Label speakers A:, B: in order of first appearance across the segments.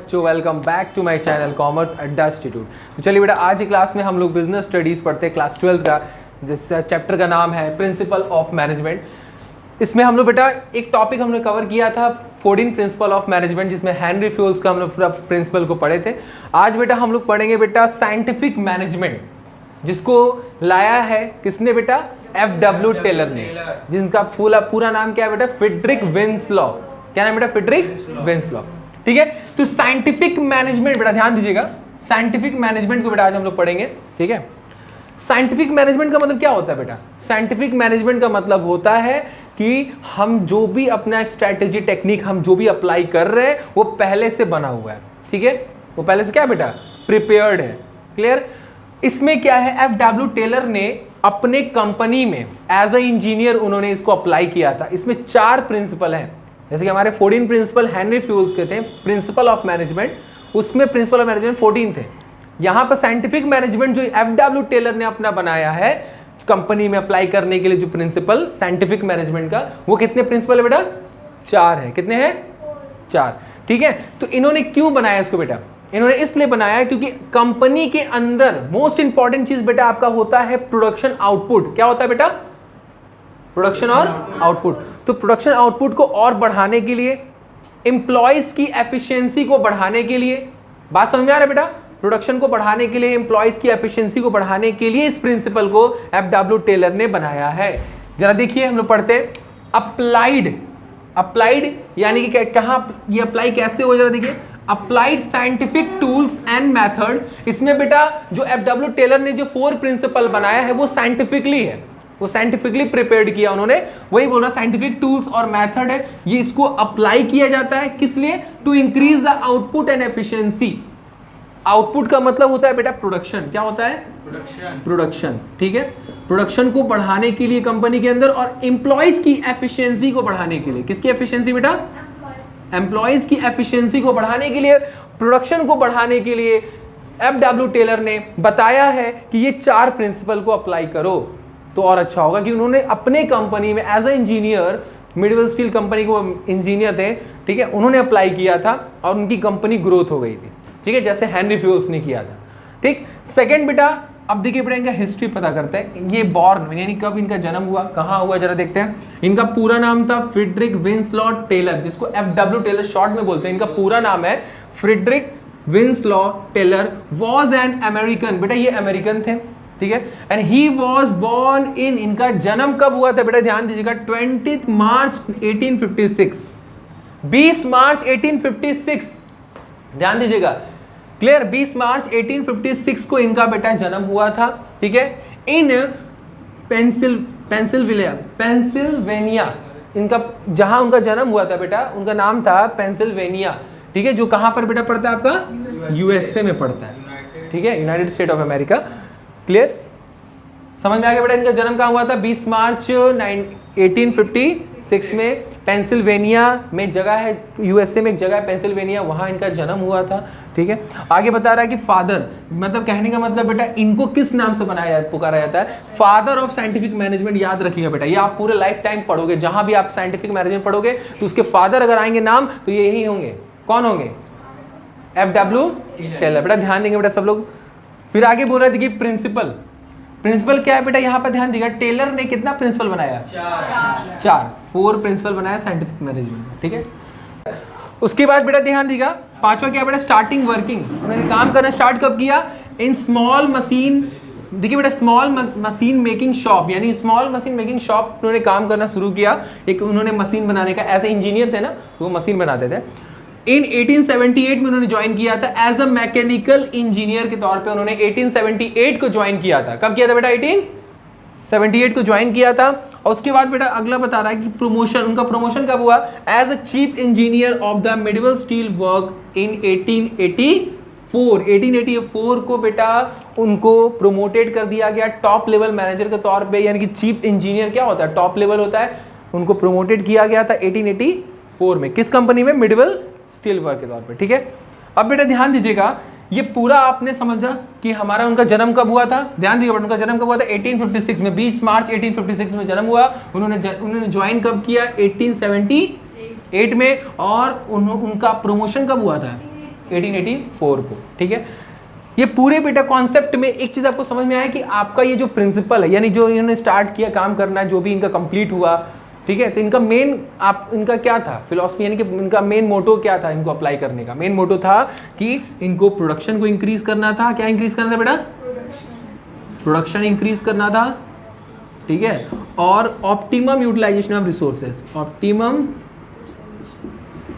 A: बच्चों, welcome back to my channel commerce Adda institute. तो चलिए बेटा, आज की क्लास में हम लोग बिजनेस स्टडीज़ पढ़ते हैं, क्लास 12 का, जिस चैप्टर का नाम है प्रिंसिपल ऑफ मैनेजमेंट। इसमें हम लोग बेटा एक टॉपिक हमने कवर किया था 14 प्रिंसिपल ऑफ मैनेजमेंट, जिसमें हेनरी फ्यूल्स का हम लोग पूरा प्रिंसिपल को पढ़े थे। आज बेटा हम लोग पढ़ेंगे बेटा साइंटिफिक मैनेजमेंट, जिसको लाया है किसने बेटा? F.W. टेलर ने, जिनका पूरा नाम क्या है बेटा? फ्रेडरिक विंसलॉ। क्या नाम बेटा? फ्रेडरिक विंसलॉ। ठीक है, तो साइंटिफिक मैनेजमेंट बेटा ध्यान दीजिएगा, साइंटिफिक मैनेजमेंट को बेटा आज हम लोग पढ़ेंगे। ठीक है, साइंटिफिक मैनेजमेंट का मतलब क्या होता है बेटा? साइंटिफिक मैनेजमेंट का मतलब होता है कि हम जो भी अपना स्ट्रैटेजी टेक्निक हम जो भी अप्लाई कर रहे हैं वो पहले से बना हुआ है। ठीक है, वो पहले से क्या है बेटा? प्रिपेयर्ड है। क्लियर? इसमें क्या है, F.W. टेलर ने अपने कंपनी में एज अ इंजीनियर उन्होंने इसको अप्लाई किया था। इसमें 4 प्रिंसिपल हैं, जैसे कि हमारे 14 प्रिंसिपल हेनरी फ्यूल्स के थे प्रिंसिपल ऑफ मैनेजमेंट, उसमें प्रिंसिपल ऑफ मैनेजमेंट 14 थे। यहाँ पर साइंटिफिक मैनेजमेंट जो F.W. टेलर ने अपना बनाया है कंपनी में अप्लाई करने के लिए, जो प्रिंसिपल साइंटिफिक मैनेजमेंट का, वो कितने प्रिंसिपल है बेटा? 4 है। कितने हैं? 4। ठीक है, तो इन्होंने क्यों बनाया इसको बेटा? इन्होंने इसलिए बनाया क्योंकि कंपनी के अंदर मोस्ट इंपॉर्टेंट चीज बेटा आपका होता है प्रोडक्शन आउटपुट। क्या होता है बेटा? प्रोडक्शन और आउटपुट। तो प्रोडक्शन आउटपुट को और बढ़ाने के लिए, एम्प्लॉयज की एफिशिएंसी को बढ़ाने के लिए, बात समझ में आ रहा है बेटा? प्रोडक्शन को बढ़ाने के लिए, एम्प्लॉयज की एफिशिएंसी को बढ़ाने के लिए इस प्रिंसिपल को F.W. टेलर ने बनाया है। जरा देखिए, हम लोग पढ़ते हैं अप्लाइड। अप्लाइड यानी कि कहां ये अप्लाई कैसे हो, जरा देखिए, applied scientific tools and method. इसमें बेटा जो F.W. टेलर ने जो 4 प्रिंसिपल बनाया है वो साइंटिफिकली है, वो साइंटिफिकली प्रिपेयर्ड किया उन्होंने। वही बोल रहा, साइंटिफिक टूल्स और मेथड है, ये इसको अप्लाई किया जाता है किस लिए? To increase the output and efficiency. Output का मतलब होता है बेटा प्रोडक्शन। क्या होता है? प्रोडक्शन। ठीक है, प्रोडक्शन को बढ़ाने के लिए कंपनी के अंदर, और एम्प्लॉयज की एफिशिएंसी को बढ़ाने के लिए। किसकी एफिशिएंसी बेटा? एम्प्लॉयज की एफिशिएंसी को बढ़ाने के लिए, प्रोडक्शन को बढ़ाने के लिए F.W. टेलर ने बताया है कि ये 4 प्रिंसिपल को अप्लाई करो तो और अच्छा होगा। कि उन्होंने अपने कंपनी में as a engineer, Midvale steel company को इंजीनियर थे, ठीक है, उन्होंने अप्लाई किया था और उनकी कंपनी ग्रोथ हो गई थी। ठीक है, जैसे हेनरी फ्यूल्स ने किया था। ठीक, सेकेंड बेटा, अब देखिए बेटा इनका हिस्ट्री पता करते हैं। ये बॉर्न यानी कब इनका जन्म हुआ, कहाँ हुआ, जरा देखते हैं। इनका पूरा नाम था फ्रेडरिक विंसलॉ टेलर, जिसको F.W. टेलर शॉर्ट में बोलते हैं। इनका पूरा नाम है Frederick Winslow Taylor. Was an American, बेटा ये अमेरिकन थे। ठीक है, and he was born in, इनका जन्म कब हुआ था बेटा? ध्यान दीजिएगा, 20 मार्च 1856। 20 मार्च 1856, ध्यान दीजिएगा। क्लियर? 20 मार्च 1856 को इनका बेटा जन्म हुआ था। ठीक है, इन पेंसिल्वेनिया, इनका जहां उनका जन्म हुआ था बेटा, उनका नाम था पेंसिल्वेनिया। ठीक है, जो कहां पर बेटा पड़ता है आपका? यूएसए में पड़ता है। ठीक है, United state of America. Clear? समझ में आ गया बेटा इनका जन्म कहां हुआ था? 20 मार्च 1856 में पेंसिल्वेनिया में जगह है, यूएसए में एक जगह है पेंसिल्वेनिया, वहां इनका जन्म हुआ था। ठीक है, आगे बता रहा है कि फादर, मतलब कहने का मतलब बेटा इनको किस नाम से पुकारा जाता है? Father of scientific management. याद रखिएगा बेटा, ये आप पूरे लाइफ टाइम पढ़ोगे, जहां भी आप साइंटिफिक मैनेजमेंट पढ़ोगे तो उसके फादर अगर आएंगे नाम तो ये यही होंगे। कौन होंगे? F.W. टेलर। बेटा ध्यान देंगे बेटा सब लोग। फिर आगे बोल रहे थे कि प्रिंसिपल। प्रिंसिपल क्या है बेटा? यहाँ पर ध्यान देगा, टेलर ने कितना प्रिंसिपल बनाया? 4 प्रिंसिपल बनाया साइंटिफिक मैनेजमेंट। ठीक है, उसके बाद बेटा ध्यान देगा, 5वां क्या बेटा? Starting working. उन्होंने काम करना स्टार्ट कब किया? इन स्मॉल मशीन, देखिए बेटा स्मॉल मशीन मेकिंग शॉप, यानी स्मॉल मशीन मेकिंग शॉप उन्होंने काम करना शुरू किया। एक उन्होंने मशीन बनाने का, एज ए इंजीनियर थे ना, वो मशीन बनाते थे। इन 1878 में उन्होंने ज्वाइन किया था एज अ मैकेनिकल इंजीनियर के तौर पे। उन्होंने 1878 को ज्वाइन किया था। कब किया था बेटा? 1878 को ज्वाइन किया था। और उसके बाद बेटा अगला बता रहा है कि प्रमोशन, उनका प्रमोशन कब हुआ? As a chief engineer of the Midvale steel work in 1884। 1884 को बेटा उनको प्रोमोटेड कर दिया गया टॉप लेवल मैनेजर के तौर पे, यानी कि चीफ इंजीनियर क्या होता है? टॉप लेवल होता है। उनको प्रोमोटेड किया गया था 1884 में। किस कंपनी में? मिडवेल स्टील वर्क के तौर पे। ठीक है, अब बेटा ध्यान दीजिएगा, ये पूरा आपने समझा कि हमारा उनका जन्म कब हुआ था। ध्यान दीजिएगा, उनका जन्म कब हुआ था? 1856 में, 20 मार्च 1856 में जन्म हुआ। उन्होंने ज्वाइन कब किया? 1878 में। और उनका प्रमोशन कब हुआ था? 1884 को, ठीक है। ये पूरे बेटा कॉन्सेप्ट में एक चीज आपको समझ में आया कि आपका ये जो प्रिंसिपल है, यानी जो इन्होंने स्टार्ट किया काम करना, जो भी इनका कंप्लीट हुआ, ठीक है, तो इनका मेन इनका क्या था फिलॉसफी, यानी कि इनका मेन मोटो क्या था इनको अप्लाई करने का? मेन मोटो था कि इनको प्रोडक्शन को इंक्रीज करना था। क्या इंक्रीज करना था बेटा? प्रोडक्शन इंक्रीज करना था, ठीक है, और optimum utilization of resources, optimum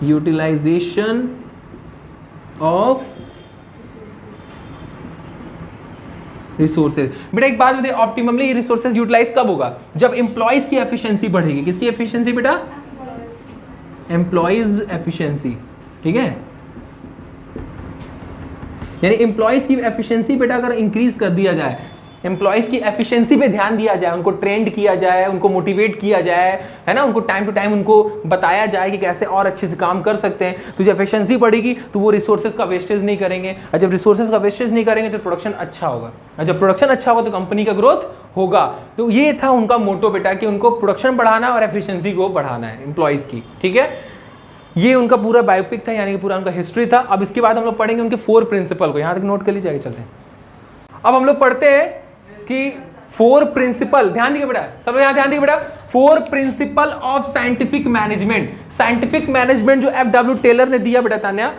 A: utilization of resources. बेटा एक बात बताइए, ऑप्टिममली रिसोर्सेज यूटिलाइज कब होगा? जब एम्प्लॉइज की एफिशिएंसी बढ़ेगी। किसकी एफिशिएंसी बेटा? एम्प्लॉइज एफिशिएंसी, ठीक है। यानी एम्प्लॉइज की एफिशिएंसी बेटा अगर इंक्रीज कर दिया जाए, एम्प्लॉइज की एफिशिएंसी पे ध्यान दिया जाए, उनको ट्रेंड किया जाए, उनको मोटिवेट किया जाए, है ना, उनको टाइम टू टाइम उनको बताया जाए कि कैसे और अच्छे से काम कर सकते हैं, तो जब एफिशिएंसी बढ़ेगी तो वो रिसोर्सेज का वेस्टेज नहीं करेंगे, और जब रिसोर्सेज का वेस्टेज नहीं करेंगे तो प्रोडक्शन अच्छा होगा, और जब प्रोडक्शन अच्छा होगा तो कंपनी का ग्रोथ होगा। तो ये था उनका मोटो बेटा कि उनको प्रोडक्शन बढ़ाना और एफिशिएंसी को बढ़ाना है एम्प्लॉइज की, ठीक है। ये उनका पूरा बायोपिक था, यानी कि पूरा उनका हिस्ट्री था। अब इसके बाद हम लोग पढ़ेंगे उनके 4 प्रिंसिपल को, यहाँ तक नोट कर लीजिए, आगे चलते हैं। अब हम लोग पढ़ते हैं कि 4 प्रिंसिपल, ध्यान दिए बेटा, सब यहां ध्यान दिए बेटा, 4 principle of scientific management. Scientific management जो FW टेलर ने दिया बेटा तान्या,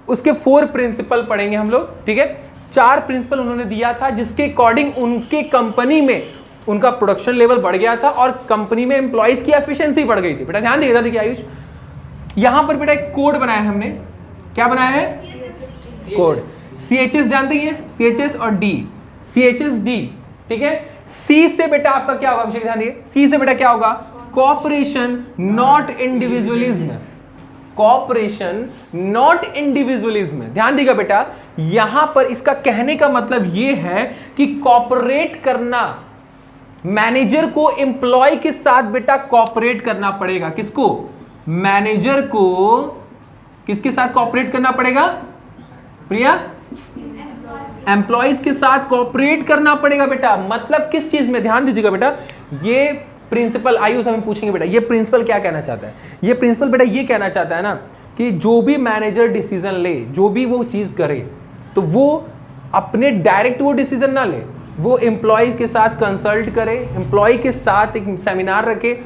A: उसके 4 प्रिंसिपल पढ़ेंगे हम लोग, ठीक है। 4 प्रिंसिपल उन्होंने दिया था जिसके अकॉर्डिंग उनके कंपनी में उनका प्रोडक्शन लेवल बढ़ गया था और कंपनी में एम्प्लॉइज की एफिशिएंसी बढ़ गई थी। बेटा ध्यान दिएगा, देखिए आयुष, यहां पर बेटा एक कोड बनाया है हमने। क्या बनाया है? कोड। CHS जानते हैं, CHS और D, CHS D, ठीक है। C से बेटा आपका क्या होगा? अभिषेक ध्यान दिए, C से बेटा क्या होगा? Cooperation not individualism, cooperation not individualism. ध्यान देगा बेटा, यहां पर इसका कहने का मतलब यह है कि कॉपरेट करना, मैनेजर को एम्प्लॉय के साथ बेटा कॉपरेट करना पड़ेगा। किसको? मैनेजर को किसके साथ कॉपरेट करना पड़ेगा प्रिया? एम्प्लॉइज के साथ कॉपरेट करना पड़ेगा बेटा। मतलब किस चीज में? ध्यान दीजिएगा बेटा, ये प्रिंसिपल आयुष हमें पूछेंगे बेटा, ये प्रिंसिपल क्या कहना चाहता है? ये प्रिंसिपल बेटा ये कहना चाहता है ना कि जो भी मैनेजर डिसीजन ले, जो भी वो चीज करे, तो वो अपने डायरेक्ट वो डिसीजन ना ले, वो एम्प्लॉय के साथ कंसल्ट करे, एम्प्लॉय के साथ एक सेमिनार रखे,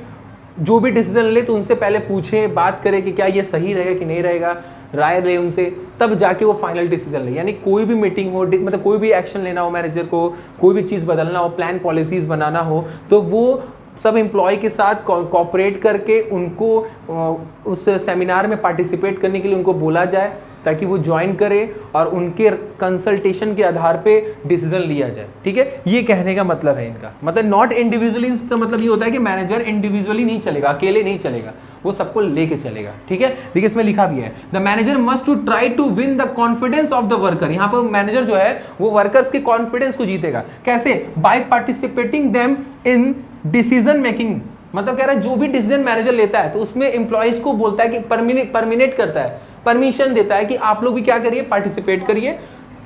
A: जो भी डिसीजन ले तो उनसे पहले पूछे, बात करे कि क्या ये सही रहेगा कि नहीं रहेगा, राय ले उनसे, तब जाके वो फाइनल डिसीजन ले। यानी कोई भी मीटिंग हो, मतलब कोई भी एक्शन लेना हो मैनेजर को, कोई भी चीज़ बदलना हो, प्लान पॉलिसीज बनाना हो, तो वो सब एम्प्लॉय के साथ कोऑपरेट करके उनको उस सेमिनार में पार्टिसिपेट करने के लिए उनको बोला जाए, ताकि वो ज्वाइन करे और उनके कंसल्टेशन के आधार पे डिसीजन लिया जाए, ठीक है। ये कहने का मतलब है इनका, मतलब नॉट इंडिविजुअलिज्म का मतलब ये होता है कि मैनेजर इंडिविजुअली नहीं चलेगा, अकेले नहीं चलेगा, वो सबको लेके चलेगा, ठीक है। देखिए इसमें लिखा भी है, the manager must to try to win the confidence of the worker. यहाँ पर मैनेजर जो है वो वर्कर्स के कॉन्फिडेंस को जीतेगा। कैसे? By participating them in decision making. मतलब कह रहा है जो भी डिसीजन मैनेजर लेता है तो उसमें एम्प्लॉइज को बोलता है कि परमिनेट करता है, परमिशन देता है कि आप लोग भी क्या करिए, पार्टिसिपेट करिए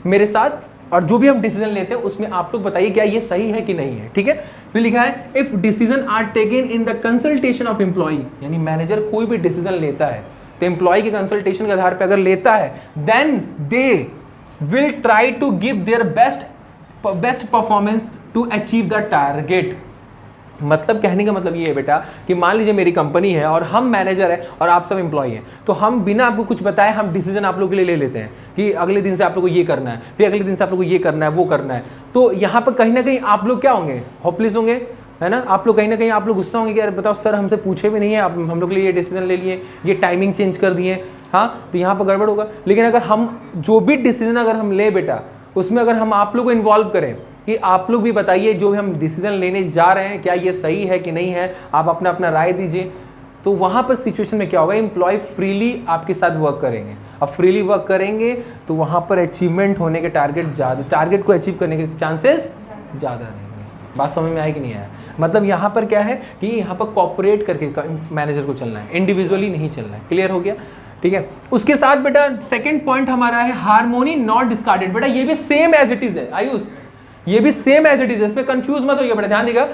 A: मेरे साथ, और जो भी हम डिसीजन लेते हैं उसमें आप लोग बताइए क्या ये सही है कि नहीं है, ठीक है। फिर लिखा है if decision are taken in the consultation of employ, यानी मैनेजर कोई भी डिसीजन लेता है तो एम्प्लॉय के कंसल्टेशन के आधार पर अगर लेता है, then they will try to give their best performance to achieve the target. मतलब कहने का मतलब ये है बेटा कि मान लीजिए मेरी कंपनी है और हम मैनेजर है और आप सब एम्प्लॉय हैं, तो हम बिना आपको कुछ बताए हम डिसीजन आप लोगों के लिए ले लेते हैं कि अगले दिन से आप लोगों को ये करना है, फिर अगले दिन से आप लोगों को ये करना है, वो करना है। तो यहाँ पर कहीं ना कहीं आप लोग क्या होंगे? होपलेस होंगे, है ना। आप लोग कहीं ना कहीं आप लोग गुस्सा होंगे कि यार बताओ सर हमसे पूछे भी नहीं है, आप हम लोग के लिए ये डिसीजन ले लिए, ये टाइमिंग चेंज कर दिए, हाँ, तो यहाँ पर गड़बड़ होगा। लेकिन अगर हम जो भी डिसीजन अगर हम ले बेटा, उसमें अगर हम आप लोग को इन्वॉल्व करें कि आप लोग भी बताइए जो भी हम डिसीजन लेने जा रहे हैं क्या ये सही है कि नहीं है, आप अपना अपना राय दीजिए, तो वहाँ पर सिचुएशन में क्या होगा? एम्प्लॉय फ्रीली आपके साथ वर्क करेंगे। अब फ्रीली वर्क करेंगे तो वहाँ पर अचीवमेंट होने के टारगेट को अचीव करने के चांसेस ज़्यादा रहेंगे। बात समझ में आए कि नहीं आया? मतलब यहाँ पर क्या है कि यहाँ पर कॉपरेट करके मैनेजर को चलना है, इंडिविजुअली नहीं चलना है। क्लियर हो गया? ठीक है। उसके साथ बेटा सेकेंड पॉइंट हमारा है हार्मोनी नॉट डिस्कार्डेड। बेटा ये भी सेम एज इट इज है आयुष, ये भी सेम एज इट इज है, इसमें कंफ्यूज मत होइए बेटा, ध्यान देगा।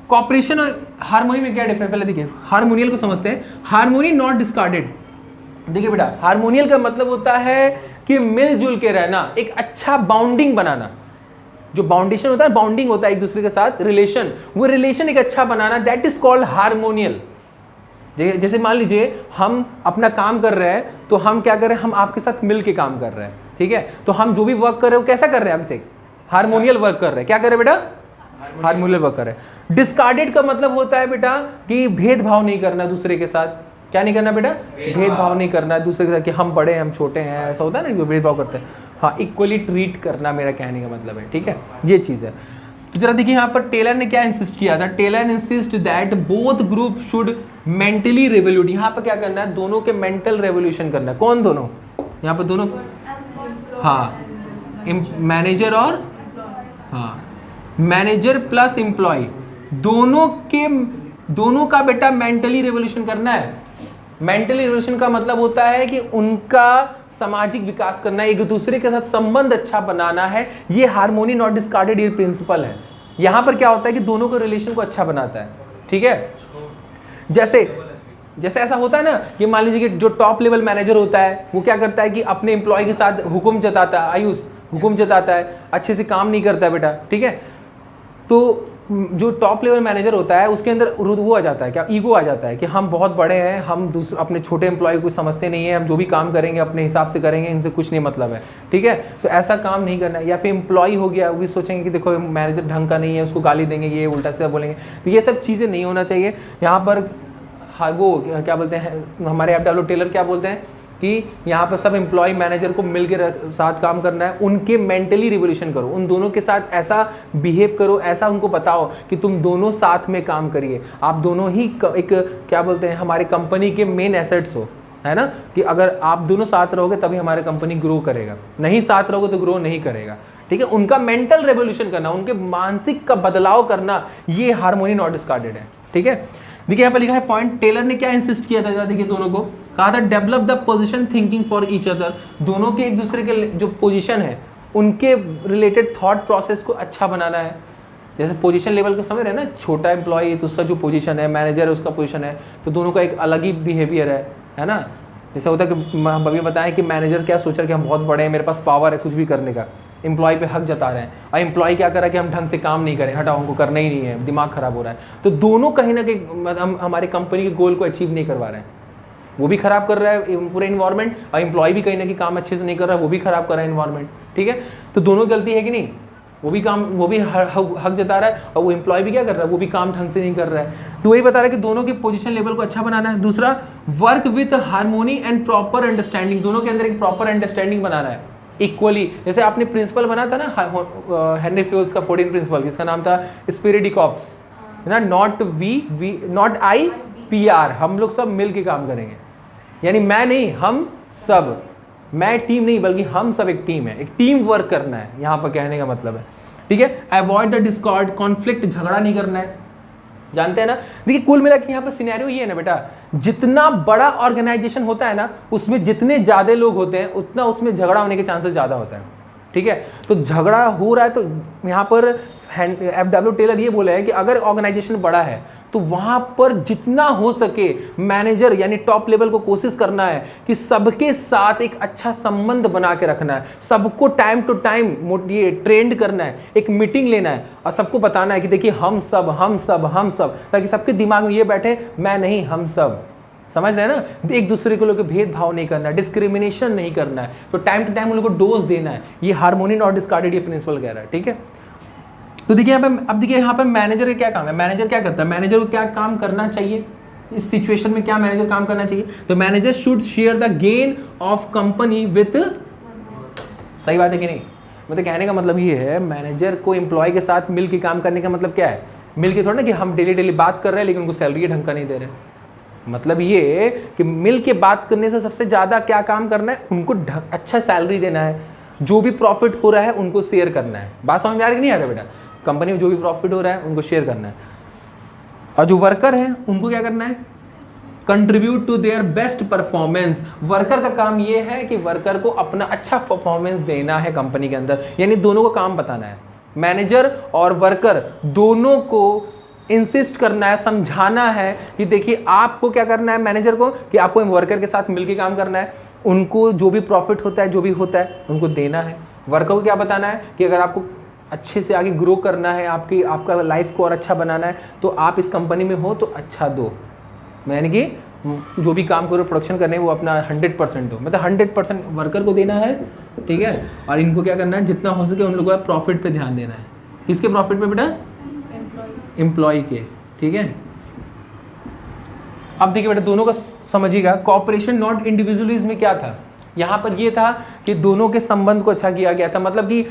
A: कॉपरेशन और हार्मोनी में क्या डिफरेंस? पहले देखिए हार्मोनियल को समझते हैं। हार्मोनी नॉट डिस्कार्डेड, देखिए बेटा हार्मोनियल का मतलब होता है कि मिलजुल के रहना, एक अच्छा बाउंडिंग बनाना, जो बाउंडेशन होता है, बाउंडिंग होता है एक दूसरे के साथ रिलेशन, वो रिलेशन एक अच्छा बनाना, दैट इज कॉल्ड हार्मोनियल। जैसे मान लीजिए हम अपना काम कर रहे हैं, तो हम क्या कर रहे हैं, हम आपके साथ मिल के काम कर रहे हैं, ठीक है, तो हम जो भी वर्क कर रहे हैं वो कैसा कर रहे हैं, आपसे हार्मोनियल वर्क कर रहे हैं। क्या कर रहे हैं बेटा, हार्मोनियल वर्क कर रहे हैं। डिस्कार्डेड का मतलब होता है बेटा कि भेदभाव नहीं करना दूसरे के साथ। क्या नहीं करना बेटा, भेदभाव नहीं करना दूसरे के साथ, कि हम बड़े हैं हम छोटे हैं, ऐसा होता है ना, जो भेदभाव करते हैं। हाँ, इक्वली ट्रीट करना मेरा कहने का मतलब है, ठीक है, ये चीज़ है। तो जरा देखिए यहाँ पर टेलर ने क्या इंसिस्ट किया था, Taylor insist that both group should mentally revolute. यहाँ पर क्या करना है, दोनों के मेंटल रेवोल्यूशन करना है। कौन दोनों, यहाँ पर दोनों, हाँ, मैनेजर और, हाँ, मैनेजर प्लस एम्प्लॉय, दोनों का बेटा मेंटली रेवोल्यूशन करना है। मेंटली रेवोल्यूशन का मतलब होता है कि उनका सामाजिक विकास करना है, एक दूसरे के साथ संबंध अच्छा बनाना है। ये हार्मोनी नॉट डिस्कार्डेड, ये प्रिंसिपल है। यहां पर क्या होता है कि दोनों के रिलेशन को अच्छा बनाता है, ठीक है। जैसे ऐसा होता है ना कि मान लीजिए कि जो टॉप लेवल मैनेजर होता है वो क्या करता है कि अपने एम्प्लॉय के साथ हुक्म जताता है, आयुष हुक्म जताता है, अच्छे से काम नहीं करता है बेटा, ठीक है। तो जो टॉप लेवल मैनेजर होता है उसके अंदर वो आ जाता है, क्या, ईगो आ जाता है कि हम बहुत बड़े हैं, हम अपने छोटे एम्प्लॉय को समझते नहीं है, हम जो भी काम करेंगे अपने हिसाब से करेंगे, इनसे कुछ नहीं मतलब है, ठीक है। तो ऐसा काम नहीं करना है। या फिर एम्प्लॉय हो गया, वो भी सोचेंगे कि देखो मैनेजर ढंग का नहीं है, उसको गाली देंगे, ये उल्टा सीधा बोलेंगे। तो ये सब चीज़ें नहीं होना चाहिए यहाँ पर। हाँ, वो क्या बोलते हैं, हमारे FW टेलर क्या बोलते हैं कि यहाँ पर सब एम्प्लॉय मैनेजर को मिलकर साथ काम करना है, उनके मेंटली रिवोल्यूशन करो, उन दोनों के साथ ऐसा बिहेव करो, ऐसा उनको बताओ कि तुम दोनों साथ में काम करिए, आप दोनों ही एक क्या बोलते हैं हमारे कंपनी के मेन एसेट्स हो, है ना, कि अगर आप दोनों साथ रहोगे तभी हमारी कंपनी ग्रो करेगा, नहीं साथ रहोगे तो ग्रो नहीं करेगा, ठीक है। उनका मेंटल रेवोल्यूशन करना, उनके मानसिक का बदलाव करना, ये हार्मोनी नॉट डिस्कार्डेड है, ठीक है। देखिए यहाँ पर लिखा है पॉइंट, टेलर ने क्या इंसिस्ट किया था, देखिए दोनों को कहा था develop the position thinking for each other. दोनों के एक दूसरे के जो पोजीशन है उनके रिलेटेड थॉट प्रोसेस को अच्छा बनाना है। जैसे पोजीशन लेवल को समझ रहे हैं ना, छोटा एम्प्लॉय तो उसका जो पोजीशन है, मैनेजर है उसका पोजीशन है, तो दोनों का एक अलग ही बिहेवियर है ना। जैसे होता है कि अभी बताएं कि मैनेजर क्या सोच रहा है कि हम बहुत बड़े हैं, मेरे पास पावर है कुछ भी करने का, एम्प्लॉय पे हक जता रहे हैं, और एम्प्लॉय क्या कर रहा है कि हम ढंग से काम नहीं करें, हटाओ हमको करना ही नहीं है, दिमाग खराब हो रहा है। तो दोनों कहीं ना कहीं हम हमारी कंपनी के गोल को अचीव नहीं करवा रहे हैं, वो भी खराब कर रहा है पूरे इन्वायरमेंट, और एम्प्लॉय भी कहीं ना कहीं काम अच्छे से नहीं कर रहा है, वो भी खराब कर रहा है इन्वायरमेंट, ठीक है। तो दोनों गलती है कि नहीं, वो भी हक जता रहा है, और वो एम्प्लॉय भी क्या कर रहा है, वो भी काम ढंग से नहीं कर रहा है। तो वही बता रहा है कि दोनों के पोजीशन लेवल को अच्छा बनाना है। दूसरा, work with harmony and proper understanding, दोनों के अंदर एक प्रॉपर अंडरस्टैंडिंग बनाना है इक्वली। जैसे आपने प्रिंसिपल बना था ना हेनरी फ्यूल्स का 14 प्रिंसिपल, जिसका नाम था स्पिरिडिकॉप्स, है ना, नॉट आई PR, हम लोग सब मिल के काम करेंगे, यानी मैं नहीं, हम सब, मैं टीम नहीं बल्कि हम सब एक टीम है, एक टीम वर्क करना है, यहाँ पर कहने का मतलब है, ठीक है। अवॉइड द डिस्कॉर्ड, कॉन्फ्लिक्ट, झगड़ा नहीं करना है, जानते हैं ना। देखिए कुल मिला के यहाँ पर सिनेरियो ये है ना बेटा, जितना बड़ा ऑर्गेनाइजेशन होता है ना, उसमें जितने ज्यादा लोग होते हैं उतना उसमें झगड़ा होने के चांसेस ज्यादा होता है, ठीक है। तो झगड़ा हो रहा है, तो यहाँ पर FW टेलर ये बोला है कि अगर ऑर्गेनाइजेशन बड़ा है तो वहां पर जितना हो सके मैनेजर यानी टॉप लेवल को कोशिश करना है कि सबके साथ एक अच्छा संबंध बना के रखना है, सबको टाइम टू टाइम ये ट्रेंड करना है, एक मीटिंग लेना है और सबको बताना है कि देखिए हम सब, ताकि सबके दिमाग में ये बैठे मैं नहीं हम सब, समझ रहे हैं ना। एक दूसरे को लोग भेदभाव नहीं करना है, डिस्क्रिमिनेशन नहीं करना है, तो टाइम टू टाइम उन लोगों को डोज देना है। ये हार्मोनी नॉट डिस्कार्डेड, ये प्रिंसिपल कह रहा है, ठीक है। तो देखिए यहाँ पे, अब देखिए यहाँ पे मैनेजर का क्या काम है, मैनेजर क्या करता है, मैनेजर को क्या काम करना चाहिए इस सिचुएशन में, क्या मैनेजर काम करना चाहिए। तो manager should share the gain of company with, सही बात है कि नहीं, मतलब कहने का मतलब ये है मैनेजर को एम्प्लॉय के साथ मिल के काम करने का मतलब क्या है, मिल के थोड़ा ना कि हम डेली बात कर रहे हैं लेकिन उनको सैलरी ढंग का नहीं दे रहे, मतलब ये कि मिल के बात करने से सबसे ज़्यादा क्या काम करना है, उनको अच्छा सैलरी देना है, जो भी प्रॉफिट हो रहा है उनको शेयर करना है। बात समझ में आ रही नहीं आ रहा बेटा, कंपनी में जो भी प्रॉफिट हो रहा है उनको शेयर करना है। और जो वर्कर हैं उनको क्या करना है, contribute to their best performance. Worker का काम ये है कि वर्कर को अपना अच्छा परफॉर्मेंस देना है कंपनी के अंदर, यानी दोनों को काम बताना है, मैनेजर और वर्कर दोनों को इंसिस्ट करना है, समझाना है कि देखिए आपको क्या करना है मैनेजर को, कि आपको वर्कर के साथ मिलकर काम करना है, उनको जो भी प्रॉफिट होता है, जो भी होता है उनको देना है। वर्कर को क्या बताना है कि अगर आपको अच्छे से आगे ग्रो करना है, आपका लाइफ को और अच्छा बनाना है, तो आप इस कंपनी में हो तो अच्छा दो, यानी कि जो भी काम करो प्रोडक्शन करने वो अपना 100% हो, मतलब 100% वर्कर को देना है, ठीक है। और इनको क्या करना है, जितना हो सके उन लोगों का प्रॉफिट पे ध्यान देना है। किसके प्रॉफिट पे बेटा? एम्प्लॉय के, ठीक है। अब देखिए बेटा दोनों का समझिएगा, कॉपरेशन नॉट इंडिविजुअली में क्या था, यहाँ पर ये था कि दोनों के संबंध को अच्छा किया गया था। मतलब कि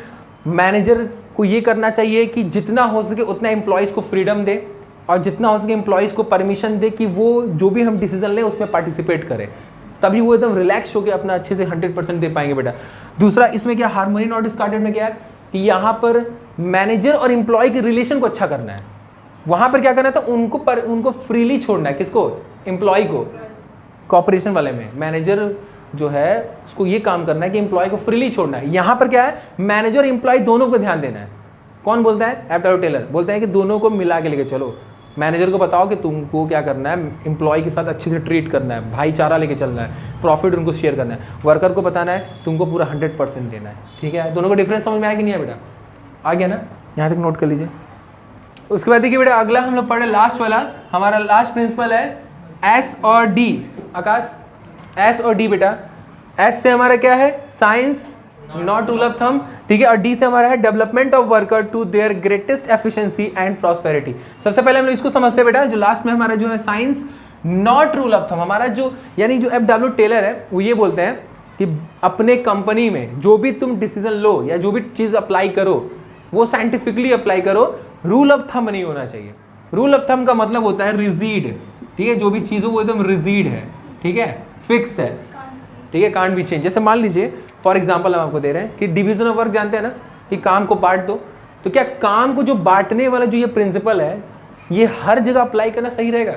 A: मैनेजर को ये करना चाहिए कि जितना हो सके उतना एम्प्लॉयज़ को फ्रीडम दे और जितना हो सके एम्प्लॉयज़ को परमिशन दे कि वो जो भी हम डिसीजन लें उसमें पार्टिसिपेट करें, तभी वो एकदम रिलैक्स होकर अपना अच्छे से 100% दे पाएंगे बेटा। दूसरा इसमें क्या, हार्मोनी नॉट डिस्कार्डेड में क्या है कि यहाँ पर मैनेजर और एम्प्लॉय के रिलेशन को अच्छा करना है। वहाँ पर क्या करना था, उनको फ्रीली छोड़ना है। किसको? एम्प्लॉय को। कॉर्पोरेशन वाले में मैनेजर जो है उसको ये काम करना है कि एम्प्लॉय को फ्रीली छोड़ना है। यहाँ पर क्या है, मैनेजर और एम्प्लॉय दोनों को ध्यान देना है। कौन बोलता है? एब्डालो टेलर बोलते हैं कि दोनों को मिला के लेके चलो। मैनेजर को बताओ कि तुमको क्या करना है, एम्प्लॉय के साथ अच्छे से ट्रीट करना है, भाईचारा लेके चलना है, प्रॉफिट उनको शेयर करना है। वर्कर को बताना है तुमको पूरा 100% देना है, ठीक है। दोनों को डिफरेंस समझ में आया कि नहीं है बेटा? आ गया ना? यहाँ तक नोट कर लीजिए। उसके बाद देखिए बेटा अगला हम लोग पढ़े लास्ट वाला, हमारा लास्ट प्रिंसिपल है एस और डी। आकाश, एस और डी बेटा, एस से हमारा क्या है, science not rule of thumb, ठीक है। और डी से हमारा है development of worker to their greatest efficiency and prosperity. सबसे पहले हम लोग इसको समझते हैं बेटा, जो लास्ट में हमारा जो है science not rule of thumb, हमारा जो यानी जो एफडब्ल्यू टेलर है वो ये बोलते हैं कि अपने कंपनी में जो भी तुम डिसीजन लो या जो भी चीज़ अप्लाई करो वो साइंटिफिकली अप्लाई करो, रूल ऑफ थंब नहीं होना चाहिए। रूल ऑफ थंब का मतलब होता है रिजिड, ठीक है। जो भी चीज़ हो वो एकदम रिजिड है, ठीक है, फिक्स है, ठीक है, कांट बी चेंज। जैसे मान लीजिए फॉर एग्जांपल हम आपको दे रहे हैं कि डिवीजन ऑफ वर्क जानते हैं ना, कि काम को बांट दो, तो क्या काम को जो बांटने वाला जो ये प्रिंसिपल है ये हर जगह अप्लाई करना सही रहेगा?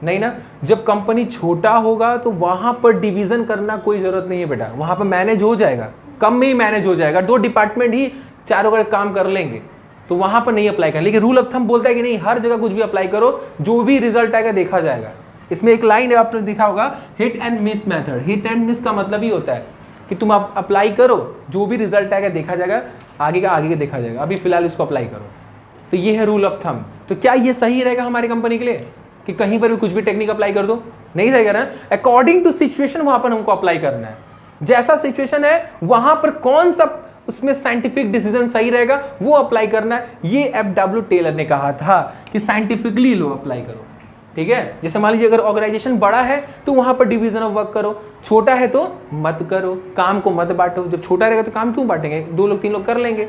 A: नहीं ना। जब कंपनी छोटा होगा तो वहां पर डिवीजन करना कोई जरूरत नहीं है बेटा, वहां पर मैनेज हो जाएगा, कम में ही मैनेज हो जाएगा, 2 डिपार्टमेंट ही चारों का काम कर लेंगे, तो वहां पर नहीं अप्लाई करना। लेकिन रूल ऑफ थंब बोलता है कि नहीं, हर जगह कुछ भी अप्लाई करो, जो भी रिजल्ट आएगा देखा जाएगा। इसमें एक लाइन है आपने देखा होगा, hit and miss method. Hit and miss का मतलब ही होता है कि तुम आप अप्लाई करो, जो भी रिजल्ट आएगा देखा जाएगा, आगे का देखा जाएगा, अभी फिलहाल इसको अप्लाई करो। तो ये है रूल ऑफ थंब। तो क्या ये सही रहेगा हमारी कंपनी के लिए कि कहीं पर भी कुछ भी टेक्निक अप्लाई कर दो? नहीं रहेगा ना। अकॉर्डिंग टू सिचुएशन वहां पर हमको अप्लाई करना है, जैसा सिचुएशन है वहां पर कौन सा उसमें साइंटिफिक डिसीजन सही रहेगा वो अप्लाई करना है। ये एफडब्ल्यू टेलर ने कहा था कि साइंटिफिकली लो अप्लाई करो, ठीक है। जैसे मान लीजिए अगर ऑर्गेनाइजेशन बड़ा है तो वहां पर डिवीजन ऑफ वर्क करो, छोटा है तो मत करो, काम को मत बांटो। जब छोटा रहेगा तो काम क्यों बांटेंगे, 2 लोग 3 लोग कर लेंगे।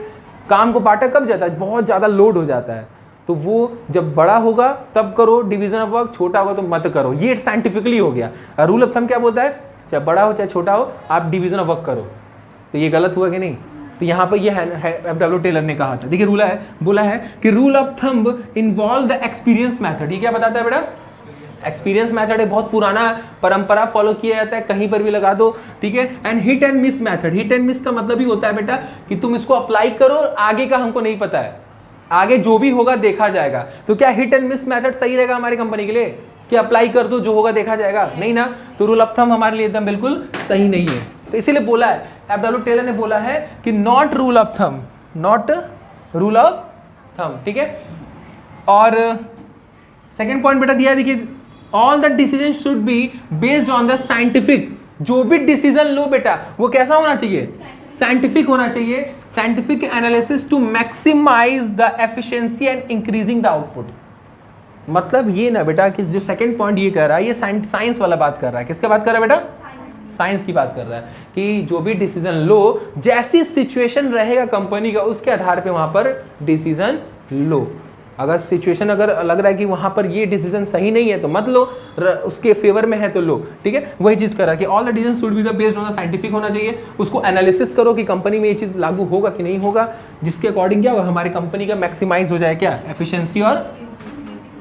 A: काम को बांटा कब जाता है, बहुत ज़्यादा लोड हो जाता है, तो वो जब बड़ा होगा तब करो डिवीजन ऑफ वर्क, छोटा होगा तो मत करो। ये साइंटिफिकली हो गया। रूल ऑफ थंब क्या बोलता है, चाहे बड़ा हो चाहे छोटा हो आप डिवीजन ऑफ वर्क करो। तो ये गलत हुआ कि नहीं? तो यहाँ पर ये एफडब्ल्यू टेलर ने कहा था, देखिए बोला है कि rule of thumb involve the experience method. ये क्या बताता है बेटा? एक्सपीरियंस मेथड है, बहुत पुराना परंपरा फॉलो किया जाता है, कहीं पर भी लगा दो, ठीक है। And hit and miss method, hit and miss का मतलब ही होता है बेटा कि तुम इसको अप्लाई करो, आगे का हमको नहीं पता है, आगे जो भी होगा देखा जाएगा। तो क्या हिट एंड मिस मेथड सही रहेगा हमारी कंपनी के लिए कि अप्लाई कर दो जो होगा देखा जाएगा? नहीं ना। तो रूल ऑफ थंब हमारे लिए एकदम बिल्कुल सही नहीं है। तो इसीलिए बोला है एफडब्ल्यू टेलर ने बोला है कि not rule of thumb, not rule of thumb, ठीक है। और सेकेंड पॉइंट बेटा दिया है, देखिए all the decision should be based on the scientific. जो भी डिसीजन लो बेटा वो कैसा होना चाहिए, साइंटिफिक होना चाहिए। Scientific analysis to maximize the efficiency and increasing the output. मतलब ये ना बेटा कि जो सेकंड पॉइंट ये कर रहा है ये साइंस वाला बात कर रहा है। किसका बात कर रहा है बेटा? साइंस की बात कर रहा है कि जो भी डिसीजन लो, जैसी सिचुएशन रहेगा कंपनी का उसके आधार पे वहां पर डिसीजन लो। अगर सिचुएशन अगर लग रहा है कि वहां पर ये डिसीजन सही नहीं है तो मत लो, उसके फेवर में है तो लो, ठीक है। वही चीज कर रहा है कि all the decision should be the based on the scientific होना चाहिए। उसको एनालिसिस करो कि कंपनी में ये चीज लागू होगा कि नहीं होगा, जिसके अकॉर्डिंग क्या होगा हमारी कंपनी का मैक्सिमाइज हो जाए क्या, एफिशिएंसी। और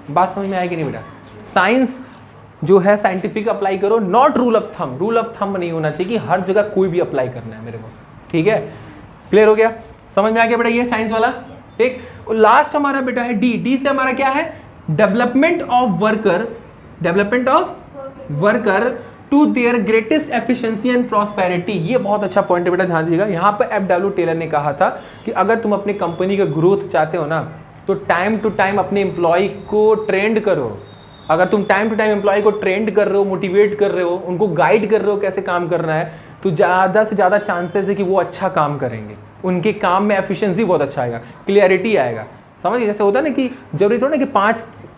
A: बात समझ में आएगी नहीं बेटा? साइंस जो है साइंटिफिक अप्लाई करो, not rule of thumb. Rule of thumb नहीं होना चाहिए कि हर जगह कोई भी अप्लाई करना है मेरे को, ठीक है। क्लियर हो गया, समझ में आ गया बेटा ये साइंस वाला, ठीक। लास्ट हमारा बेटा है डी। डी से हमारा क्या है, development of worker, development of worker to their greatest efficiency and prosperity. ये बहुत अच्छा पॉइंट है बेटा, ध्यान दीजिएगा। यहाँ पर एफ.डब्ल्यू. टेलर ने कहा था कि अगर तुम अपने कंपनी का ग्रोथ चाहते हो ना, तो टाइम टू टाइम अपने एम्प्लॉय को ट्रेंड करो। अगर तुम टाइम टू टाइम एम्प्लॉय को ट्रेंड कर रहे हो, मोटिवेट कर रहे हो, उनको गाइड कर रहे हो कैसे काम करना है, तो ज़्यादा से ज़्यादा चांसेस है कि वो अच्छा काम करेंगे, उनके काम में एफिशिएंसी बहुत अच्छा आएगा, क्लियरिटी आएगा। समझिए, जैसे होता है ना कि जरूरी थोड़ा ना कि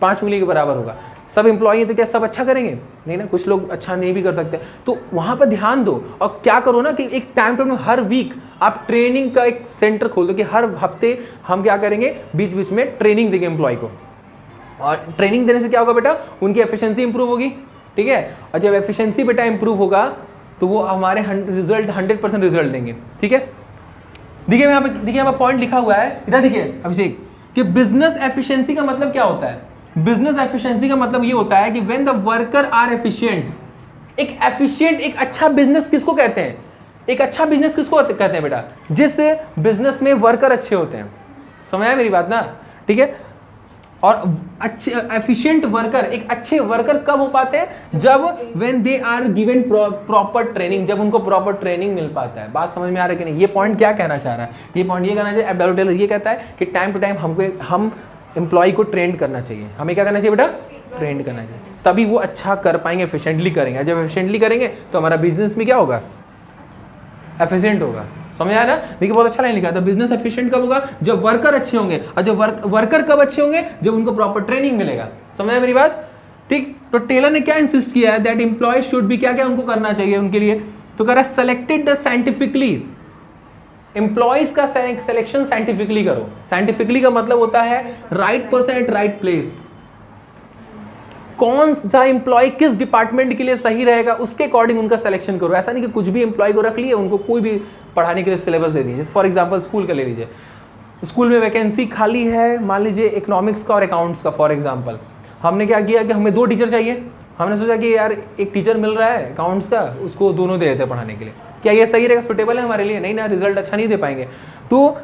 A: पाँच उंगली के बराबर होगा, सब एम्प्लॉई तो क्या सब अच्छा करेंगे? नहीं ना, कुछ लोग अच्छा नहीं भी कर सकते। तो वहाँ पर ध्यान दो और क्या करो ना कि एक टाइम टू टाइम हर वीक आप ट्रेनिंग का एक सेंटर खोल दो कि हर हफ्ते हम क्या करेंगे, बीच बीच में ट्रेनिंग देंगे एम्प्लॉय को। और ट्रेनिंग देने से क्या होगा बेटा, उनकी एफिशिएंसी इंप्रूव होगी, ठीक है। और जब एफिशिएंसी बेटा इंप्रूव होगा तो वो हमारे 100% रिजल्ट देंगे, ठीक है। देखिए यहाँ पे पॉइंट लिखा हुआ है, इधर देखिए अभिषेक, कि बिजनेस एफिशिएंसी का मतलब क्या होता है। बिजनेस एफिशिएंसी का मतलब ये होता है कि when the worker are efficient. एक अच्छा बिजनेस किसको कहते हैं? एक अच्छा बिजनेस किसको कहते हैं बेटा? जिस बिजनेस में वर्कर अच्छे होते हैं। समझ आया मेरी बात ना, ठीक है। और अच्छे एफिशिएंट वर्कर, एक अच्छे वर्कर कब हो पाते हैं? जब when they are given proper training, जब उनको प्रॉपर ट्रेनिंग मिल पाता है। बात समझ में आ रहा है कि नहीं? ये पॉइंट क्या कहना चाह रहा है? ये पॉइंट ये कहना चाहिए, एफ.डब्ल्यू. टेलर ये कहता है कि टाइम टू टाइम हम एम्प्लॉय को ट्रेंड करना चाहिए। हमें क्या करना चाहिए बेटा? ट्रेंड करना चाहिए, तभी वो अच्छा कर पाएंगे, एफिशिएंटली करेंगे। जब एफिशिएंटली करेंगे तो हमारा बिजनेस में क्या होगा? एफिशिएंट होगा। समझ आया ना? देखिए बहुत अच्छा लाइन लिखा था, बिजनेस एफिशिएंट कब होगा? जब वर्कर अच्छे होंगे। और जब वर्कर कब अच्छे होंगे? जब उनको प्रॉपर ट्रेनिंग मिलेगा। समझ आया मेरी बात? ठीक। तो टेलर ने क्या इंसिस्ट किया है, दैट एम्प्लॉय शुड बी, क्या क्या उनको करना चाहिए उनके लिए, तो कह रहा है सेलेक्टेड द साइंटिफिकली। एम्प्लॉयज का सिलेक्शन साइंटिफिकली करो। साइंटिफिकली का मतलब होता है right person at right place. कौन सा एम्प्लॉय किस डिपार्टमेंट के लिए सही रहेगा, उसके अकॉर्डिंग उनका सिलेक्शन करो। ऐसा नहीं कि कुछ भी एम्प्लॉय को रख लिए, उनको कोई भी पढ़ाने के लिए सिलेबस दे दीजिए। फॉर एग्जांपल स्कूल का ले लीजिए, स्कूल में वैकेंसी खाली है, मान लीजिए इकोनॉमिक्स का और अकाउंट्स का। फॉर एग्जांपल हमने क्या किया कि हमें 2 टीचर चाहिए, हमने सोचा कि यार एक टीचर मिल रहा है अकाउंट्स का, उसको दोनों दे देते हैं पढ़ाने के लिए। क्या ये सही रहेगा, सुटेबल है हमारे लिए? नहीं ना, रिजल्ट अच्छा नहीं दे पाएंगे। तो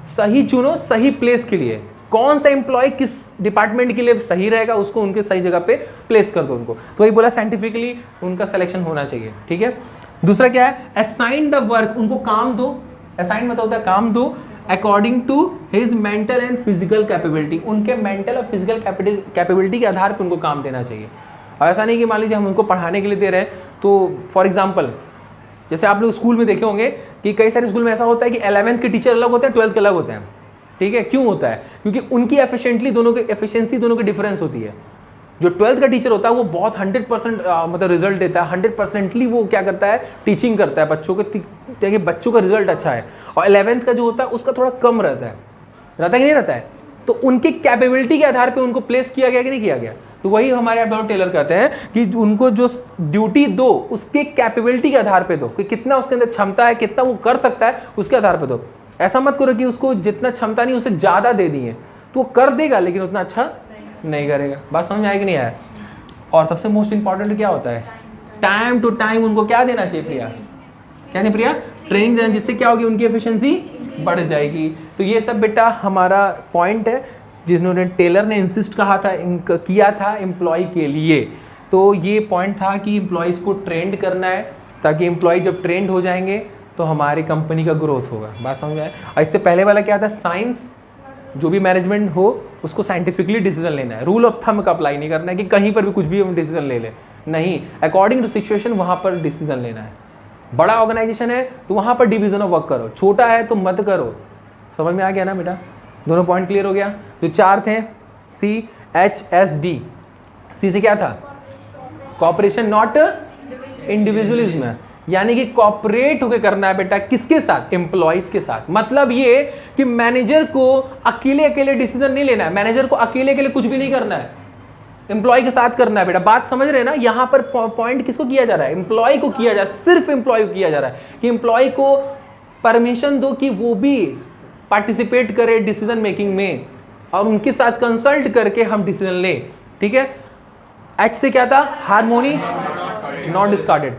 A: सही चुनो, सही प्लेस के लिए। कौन सा एम्प्लॉय किस डिपार्टमेंट के लिए सही रहेगा, उसको उनके सही जगह पे प्लेस कर दो उनको। तो वही बोला, साइंटिफिकली उनका सिलेक्शन होना चाहिए, ठीक है। दूसरा क्या है, असाइन द वर्क, उनको काम दो। असाइन मतलब होता है काम दो, according to his mental and physical capability. उनके मेंटल और फिजिकल कैपेबिलिटी के आधार पर उनको काम देना चाहिए। और ऐसा नहीं कि मान लीजिए हम उनको पढ़ाने के लिए दे रहे हैं, तो फॉर एग्जाम्पल जैसे आप लोग स्कूल में देखे होंगे कि कई सारे स्कूल में ऐसा होता है कि 11th के टीचर अलग होते हैं, 12th के अलग होते हैं, ठीक है। क्यों होता है? क्योंकि उनकी एफिशिएंसी दोनों की डिफरेंस होती है। जो 12th का टीचर होता है वो बहुत 100% मतलब रिजल्ट देता है, 100%ली वो क्या करता है, टीचिंग करता है बच्चों के, ताकि बच्चों का रिजल्ट अच्छा है। और 11th का जो होता है उसका थोड़ा कम रहता है कि नहीं रहता है। तो उनकी कैपेबिलिटी के आधार पे उनको प्लेस किया गया कि नहीं किया गया। तो वही हमारे एफ.डब्ल्यू. टेलर कहते हैं कि उनको जो ड्यूटी दो उसके कैपेबिलिटी के आधार पे दो, कि कितना उसके अंदर क्षमता है, कितना वो कर सकता है, उसके आधार पे दो। ऐसा मत करो कि उसको जितना क्षमता नहीं उससे ज़्यादा दे दिए, तो वो कर देगा लेकिन उतना अच्छा नहीं करेगा। बात समझ में आएगी नहीं आया? और सबसे मोस्ट इंपॉर्टेंट क्या होता है, टाइम टू टाइम उनको क्या देना चाहिए प्रिया? क्या नहीं प्रिया? ट्रेनिंग देना, जिससे क्या होगी, उनकी एफिशिएंसी बढ़ जाएगी। तो ये सब बेटा हमारा पॉइंट है जिन्होंने टेलर ने इंसिस्ट किया था एम्प्लॉय के लिए। तो ये पॉइंट था कि एम्प्लॉयज़ को ट्रेंड करना है, ताकि एम्प्लॉय जब ट्रेंड हो जाएंगे तो हमारी कंपनी का ग्रोथ होगा। बात समझ में आए? और इससे पहले वाला क्या था, साइंस, जो भी मैनेजमेंट हो उसको साइंटिफिकली डिसीजन लेना है, रूल ऑफ थंब का अप्लाई नहीं करना है कि कहीं पर भी कुछ भी हम डिसीजन ले लें, नहीं, अकॉर्डिंग टू सिचुएशन वहाँ पर डिसीजन लेना है। बड़ा ऑर्गेनाइजेशन है तो वहाँ पर डिवीजन ऑफ वर्क करो, छोटा है तो मत करो। समझ में आ गया ना बेटा? दोनों पॉइंट क्लियर हो गया? जो 4 थे, CHSD। सी से क्या था, कॉपरेशन नॉट इंडिविजुअलिज्म, यानी कि कॉपरेट होकर करना है बेटा, किसके साथ, एम्प्लॉयज के साथ। मतलब ये कि मैनेजर को अकेले डिसीजन नहीं लेना है, मैनेजर को अकेले कुछ भी नहीं करना है, एम्प्लॉय के साथ करना है बेटा। बात समझ रहे हैं ना? यहाँ पर पॉइंट किसको किया जा रहा है, एम्प्लॉय को किया जा रहा है, सिर्फ एम्प्लॉय को किया जा रहा है कि एम्प्लॉय को परमिशन दो कि वो भी पार्टिसिपेट करे डिसीजन मेकिंग में, और उनके साथ कंसल्ट करके हम डिसीजन लें, ठीक है। एच से क्या था, हार्मोनी नॉट डिस्कार्डेड।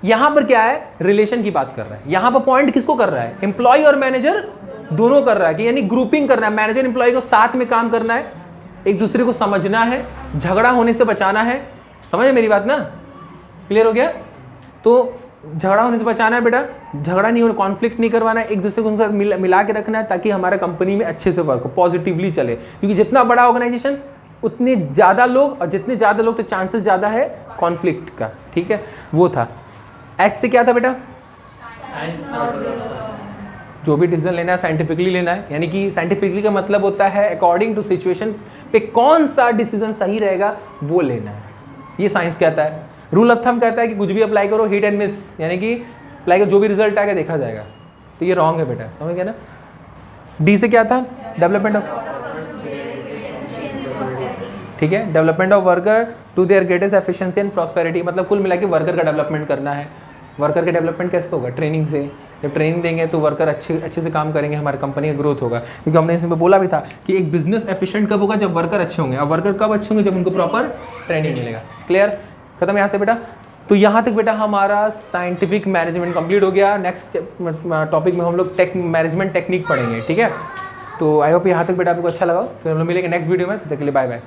A: यहां पर क्या है, रिलेशन की बात कर रहा है। यहां पर पॉइंट किसको कर रहा है, एम्प्लॉय और मैनेजर दोनों कर रहा है, कि यानी ग्रुपिंग करना है, मैनेजर एम्प्लॉय को साथ में काम करना है, एक दूसरे को समझना है, झगड़ा होने से बचाना है। समझे मेरी बात ना? क्लियर हो गया? तो झगड़ा होने से बचाना है बेटा, झगड़ा नहीं होना, कॉन्फ्लिक्ट नहीं करवाना है, एक दूसरे को उनके साथ मिला के रखना है ताकि हमारा कंपनी में अच्छे से वर्क हो, पॉजिटिवली चले। क्योंकि जितना बड़ा ऑर्गेनाइजेशन उतने ज़्यादा लोग, और जितने ज़्यादा लोग तो चांसेस ज़्यादा है कॉन्फ्लिक्ट का। ठीक है, वो था। एच से क्या था बेटा? जो भी डिसीजन लेना है साइंटिफिकली लेना है, यानी कि साइंटिफिकली का मतलब होता है अकॉर्डिंग टू सिचुएशन पे कौन सा डिसीजन सही रहेगा वो लेना है, ये साइंस कहता है। रूल ऑफ थंब कहता है कि कुछ भी अप्लाई करो, हिट एंड मिस, यानी कि अप्लाई करो जो भी रिजल्ट आएगा देखा जाएगा। तो ये रॉन्ग है बेटा, समझ गया ना? डी से क्या था? डेवलपमेंट ऑफ, ठीक है, development of worker to their greatest efficiency and prosperity, मतलब कुल मिला के वर्कर का डेवलपमेंट करना है। वर्कर का डेवलपमेंट कैसे होगा? ट्रेनिंग से। जब ट्रेनिंग देंगे तो वर्कर अच्छे से काम करेंगे, हमारी कंपनी का ग्रोथ होगा। क्योंकि हमने इसमें बोला भी था कि एक बिजनेस एफिशिएंट कब होगा? जब वर्कर अच्छे होंगे। और वर्कर कब अच्छे होंगे? जब उनको प्रॉपर ट्रेनिंग मिलेगा। क्लियर? खत्म यहाँ से बेटा? तो यहाँ तक बेटा हमारा साइंटिफिक मैनेजमेंट कंप्लीट हो गया। नेक्स्ट टॉपिक में हम लोग मैनेजमेंट टेक्निक पढ़ेंगे। ठीक है, तो आई होप यहाँ तक बेटा आपको अच्छा लगा। फिर हम लोग मिलेंगे नेक्स्ट वीडियो में, तब तक के लिए बाय बाय।